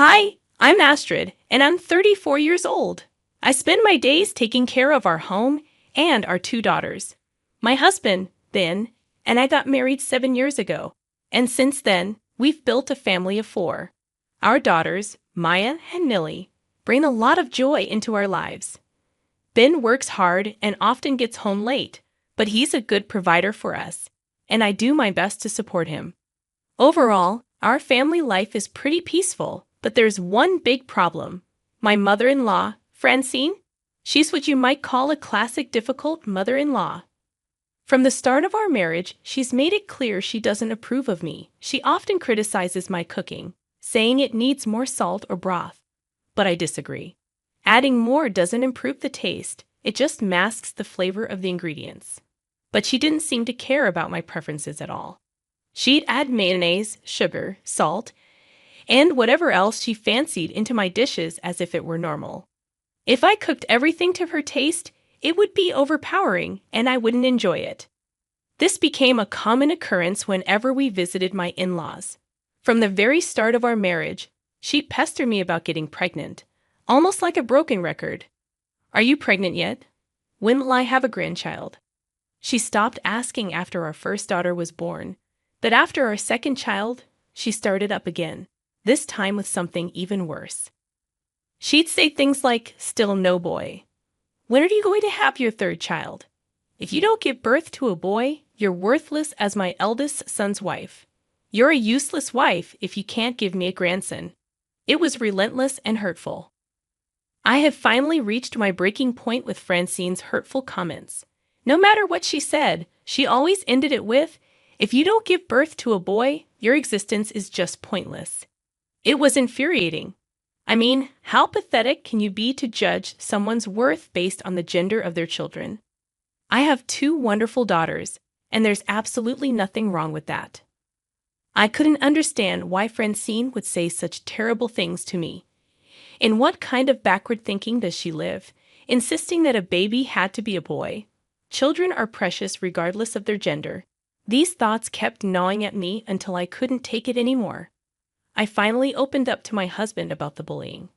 Hi, I'm Astrid, and I'm 34 years old. I spend my days taking care of our home and our two daughters. My husband, Ben, and I got married 7 years ago, and since then, we've built a family of four. Our daughters, Maya and Millie, bring a lot of joy into our lives. Ben works hard and often gets home late, but he's a good provider for us, and I do my best to support him. Overall, our family life is pretty peaceful, but there's one big problem. My mother-in-law, Francine, she's what you might call a classic difficult mother-in-law. From the start of our marriage, she's made it clear she doesn't approve of me. She often criticizes my cooking, saying it needs more salt or broth. But I disagree. Adding more doesn't improve the taste, it just masks the flavor of the ingredients. But she didn't seem to care about my preferences at all. She'd add mayonnaise, sugar, salt, and whatever else she fancied into my dishes as if it were normal. If I cooked everything to her taste, it would be overpowering and I wouldn't enjoy it. This became a common occurrence whenever we visited my in-laws. From the very start of our marriage, she'd pester me about getting pregnant, almost like a broken record. Are you pregnant yet? When will I have a grandchild? She stopped asking after our first daughter was born, but after our second child, she started up again, this time with something even worse. She'd say things like, "Still no boy. When are you going to have your third child? If you don't give birth to a boy, you're worthless as my eldest son's wife. You're a useless wife if you can't give me a grandson." It was relentless and hurtful. I have finally reached my breaking point with Francine's hurtful comments. No matter what she said, she always ended it with, "If you don't give birth to a boy, your existence is just pointless." It was infuriating. I mean, how pathetic can you be to judge someone's worth based on the gender of their children? I have two wonderful daughters, and there's absolutely nothing wrong with that. I couldn't understand why Francine would say such terrible things to me. In what kind of backward thinking does she live, insisting that a baby had to be a boy? Children are precious regardless of their gender. These thoughts kept gnawing at me until I couldn't take it anymore. I finally opened up to my husband about the bullying.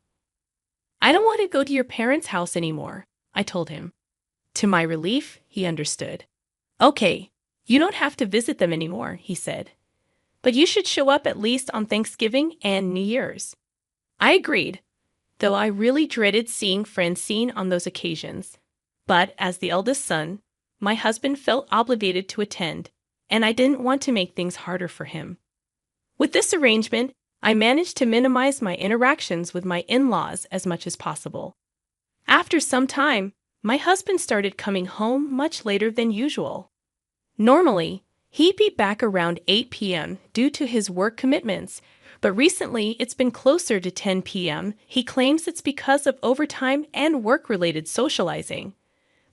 "I don't want to go to your parents' house anymore," I told him. To my relief, he understood. "Okay, you don't have to visit them anymore," he said. "But you should show up at least on Thanksgiving and New Year's." I agreed, though I really dreaded seeing Francine on those occasions. But as the eldest son, my husband felt obligated to attend, and I didn't want to make things harder for him. With this arrangement, I managed to minimize my interactions with my in-laws as much as possible. After some time, my husband started coming home much later than usual. Normally, he'd be back around 8 p.m. due to his work commitments, but recently it's been closer to 10 p.m. He claims it's because of overtime and work-related socializing.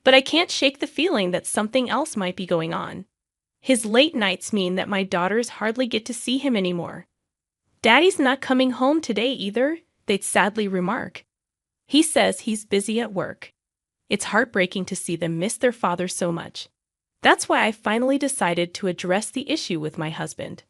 But I can't shake the feeling that something else might be going on. His late nights mean that my daughters hardly get to see him anymore. "Daddy's not coming home today either," they'd sadly remark. He says he's busy at work. It's heartbreaking to see them miss their father so much. That's why I finally decided to address the issue with my husband.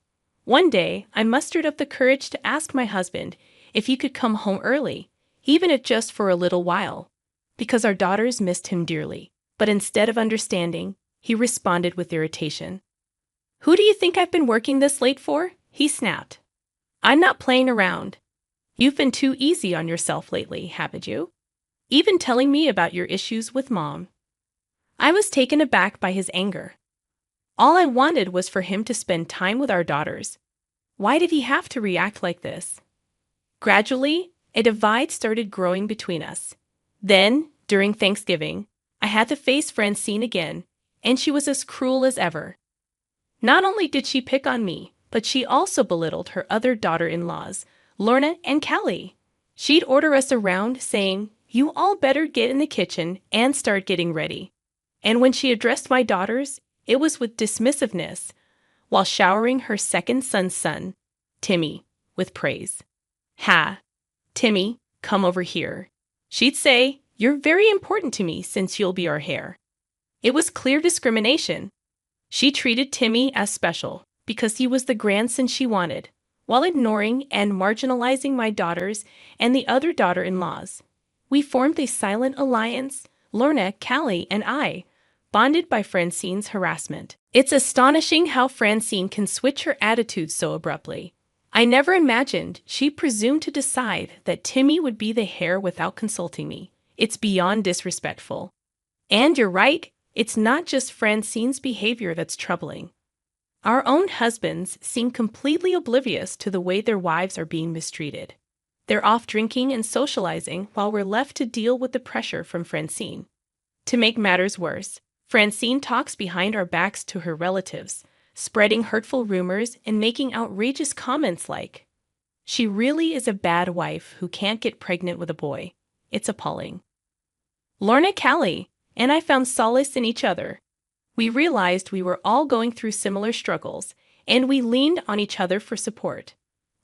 One day, I mustered up the courage to ask my husband if he could come home early, even if just for a little while, because our daughters missed him dearly. But instead of understanding, he responded with irritation. "Who do you think I've been working this late for?" he snapped. "I'm not playing around. You've been too easy on yourself lately, haven't you? Even telling me about your issues with Mom." I was taken aback by his anger. All I wanted was for him to spend time with our daughters. Why did he have to react like this? Gradually, a divide started growing between us. Then, during Thanksgiving, I had to face Francine again, and she was as cruel as ever. Not only did she pick on me, but she also belittled her other daughter-in-laws, Lorna and Kelly. She'd order us around, saying, "You all better get in the kitchen and start getting ready." And when she addressed my daughters, it was with dismissiveness, while showering her second son's son, Timmy, with praise. "Ha, Timmy, come over here." She'd say, "You're very important to me since you'll be our heir." It was clear discrimination. She treated Timmy as special because he was the grandson she wanted, while ignoring and marginalizing my daughters and the other daughter-in-laws. We formed a silent alliance, Lorna, Callie, and I, bonded by Francine's harassment. It's astonishing how Francine can switch her attitude so abruptly. I never imagined she presumed to decide that Timmy would be the heir without consulting me. It's beyond disrespectful. And you're right, it's not just Francine's behavior that's troubling. Our own husbands seem completely oblivious to the way their wives are being mistreated. They're off drinking and socializing while we're left to deal with the pressure from Francine. To make matters worse, Francine talks behind our backs to her relatives, spreading hurtful rumors and making outrageous comments like, "She really is a bad wife who can't get pregnant with a boy." It's appalling. Lorna, Callie, and I found solace in each other. We realized we were all going through similar struggles, and we leaned on each other for support.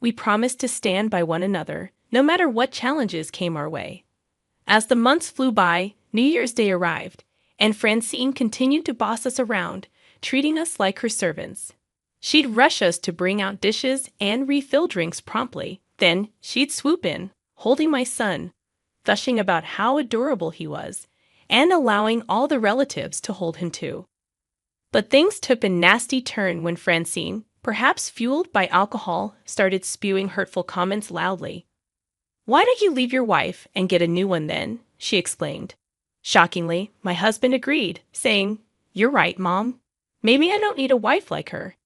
We promised to stand by one another, no matter what challenges came our way. As the months flew by, New Year's Day arrived, and Francine continued to boss us around, treating us like her servants. She'd rush us to bring out dishes and refill drinks promptly. Then she'd swoop in, holding my son, gushing about how adorable he was, and allowing all the relatives to hold him too. But things took a nasty turn when Francine, perhaps fueled by alcohol, started spewing hurtful comments loudly. "Why don't you leave your wife and get a new one then?" she exclaimed. Shockingly, my husband agreed, saying, "You're right, Mom. Maybe I don't need a wife like her."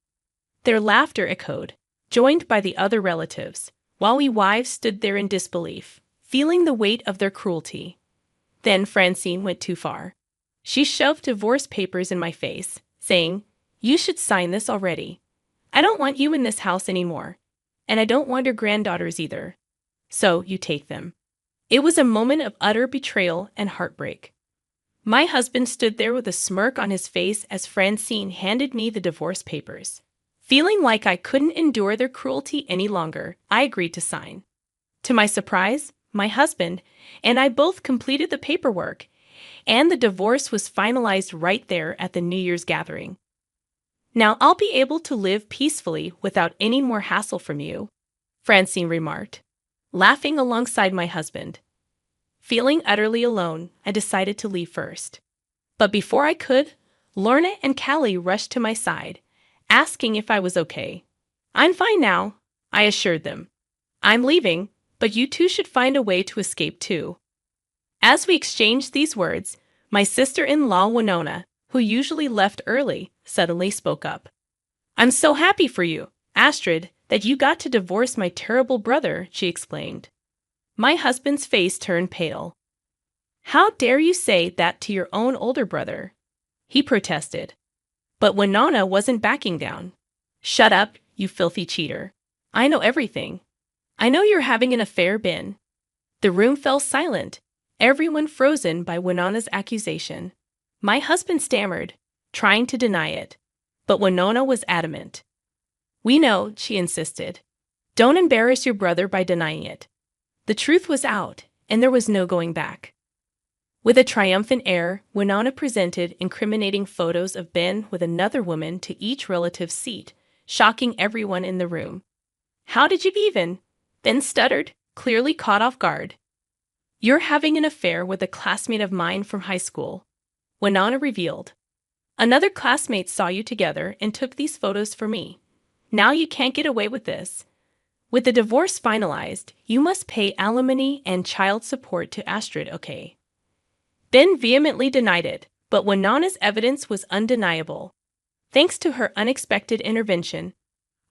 Their laughter echoed, joined by the other relatives, while we wives stood there in disbelief, feeling the weight of their cruelty. Then Francine went too far. She shoved divorce papers in my face, saying, "You should sign this already. I don't want you in this house anymore, and I don't want your granddaughters either. So you take them." It was a moment of utter betrayal and heartbreak. My husband stood there with a smirk on his face as Francine handed me the divorce papers. Feeling like I couldn't endure their cruelty any longer, I agreed to sign. To my surprise, my husband and I both completed the paperwork, and the divorce was finalized right there at the New Year's gathering. "Now I'll be able to live peacefully without any more hassle from you," Francine remarked, laughing alongside my husband. Feeling utterly alone, I decided to leave first. But before I could, Lorna and Callie rushed to my side, asking if I was okay. "I'm fine now," I assured them. "I'm leaving, but you two should find a way to escape too." As we exchanged these words, my sister-in-law Winona, who usually left early, suddenly spoke up. "I'm so happy for you, Astrid, that you got to divorce my terrible brother," she explained. My husband's face turned pale. "How dare you say that to your own older brother?" he protested. But Winona wasn't backing down. "Shut up, you filthy cheater. I know everything. I know you're having an affair, Ben." The room fell silent, everyone frozen by Winona's accusation. My husband stammered, trying to deny it, but Winona was adamant. "We know," she insisted. "Don't embarrass your brother by denying it." The truth was out, and there was no going back. With a triumphant air, Winona presented incriminating photos of Ben with another woman to each relative's seat, shocking everyone in the room. "How did you even?" Ben stuttered, clearly caught off guard. "You're having an affair with a classmate of mine from high school," Winona revealed. "Another classmate saw you together and took these photos for me. Now you can't get away with this. With the divorce finalized, you must pay alimony and child support to Astrid, okay?" Ben vehemently denied it, but Winona's evidence was undeniable. Thanks to her unexpected intervention,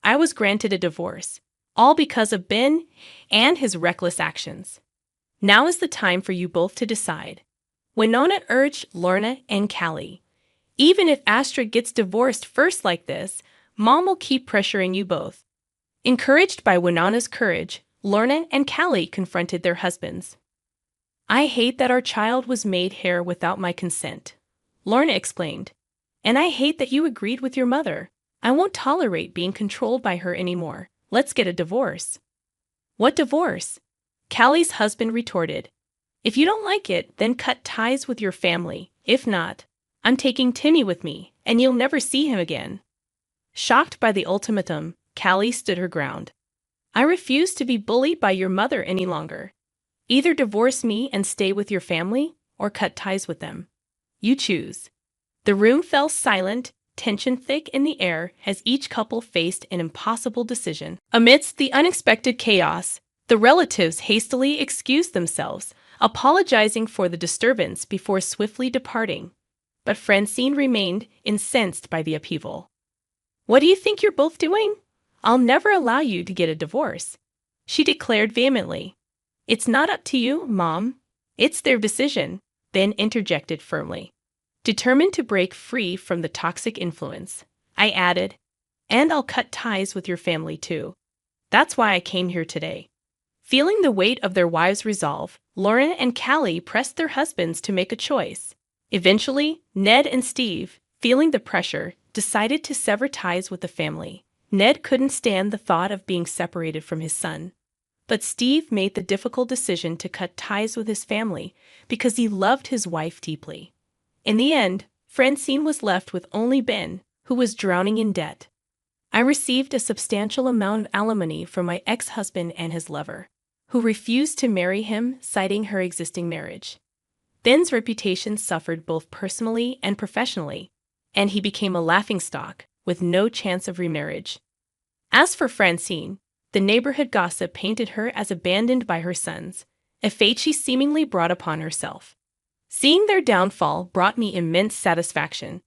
I was granted a divorce, all because of Ben and his reckless actions. "Now is the time for you both to decide," Winona urged Lorna and Callie. "Even if Astrid gets divorced first like this, Mom will keep pressuring you both." Encouraged by Winona's courage, Lorna and Callie confronted their husbands. "I hate that our child was made heir without my consent," Lorna explained. "And I hate that you agreed with your mother. I won't tolerate being controlled by her anymore. Let's get a divorce." "What divorce?" Callie's husband retorted. "If you don't like it, then cut ties with your family. If not, I'm taking Timmy with me, and you'll never see him again." Shocked by the ultimatum, Callie stood her ground. I refuse to be bullied by your mother any longer. Either divorce me and stay with your family, or cut ties with them. You choose." The room fell silent, tension thick in the air as each couple faced an impossible decision. Amidst the unexpected chaos, the relatives hastily excused themselves, apologizing for the disturbance before swiftly departing. But Francine remained incensed by the upheaval. "What do you think you're both doing? I'll never allow you to get a divorce," she declared vehemently. "It's not up to you, Mom. It's their decision," then interjected firmly. Determined to break free from the toxic influence, I added, "And I'll cut ties with your family too. That's why I came here today." Feeling the weight of their wives' resolve, Lauren and Callie pressed their husbands to make a choice. Eventually, Ned and Steve, feeling the pressure, decided to sever ties with the family. Ned couldn't stand the thought of being separated from his son. But Steve made the difficult decision to cut ties with his family because he loved his wife deeply. In the end, Francine was left with only Ben, who was drowning in debt. I received a substantial amount of alimony from my ex-husband and his lover, who refused to marry him, citing her existing marriage. Ben's reputation suffered both personally and professionally, and he became a laughingstock with no chance of remarriage. As for Francine, the neighborhood gossip painted her as abandoned by her sons, a fate she seemingly brought upon herself. Seeing their downfall brought me immense satisfaction.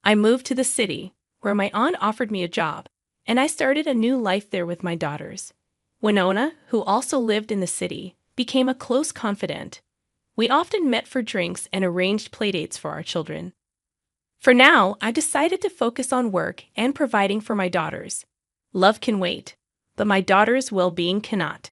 I moved to the city, where my aunt offered me a job, and I started a new life there with my daughters. Winona, who also lived in the city, became a close confidant. We often met for drinks and arranged playdates for our children. For now, I decided to focus on work and providing for my daughters. Love can wait, but my daughters' well-being cannot.